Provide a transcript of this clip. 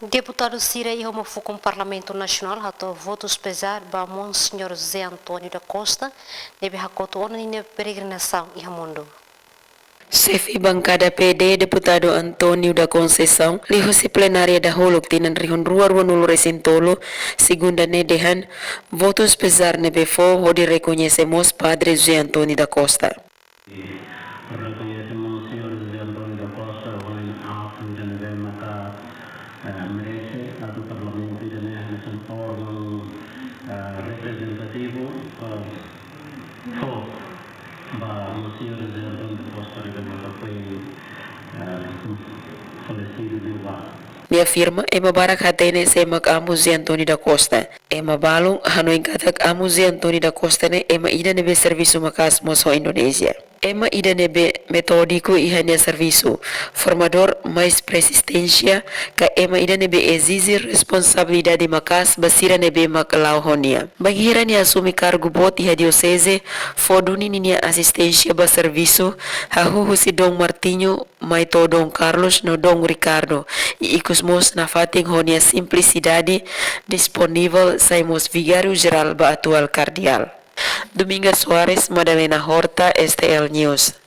Deputado Cira e Homofoco Parlamento Nacional atau votos pesar ba Monsenhor José Antônio da Costa debe hakoto ona ni peregrinação e mundo. Chefe bancada PD, deputado Antônio da Conceição, lihusi plenária da Holok tinan rihun rua nulu resintolo, segunda nedehan, votos pesar nebefo, onde reconhecemos Padre José Antônio da Costa. Reconhecemos o Senhor José Antônio da Costa, hoje a frente de mata merece a do Parlamento e de órgão representativo o Senhor José Antônio da Costa foi falecido de lá. Minha firma é mabarak hatene semak amu José Antônio da Costa. É mabalong hanoing katak amu José Antônio da Costa ne ema ida nebe serviço makas moso Indonesia. Ema ida nebe metódico e hanya serviço, formador mais persistência, ka ema ida nebe exigir responsabilidade makas basira nebe makalau honia. Banghira ni assumi cargo bot iha diocese, foduni ninia assistência ba serviço, hahu si Dom Martinho, mai to Dom Carlos no Dom Ricardo, e ikusmos na fating honia simplicidade disponível saimos vigário geral ba atual cardeal. Dominga Soares, Madalena Horta, STL News.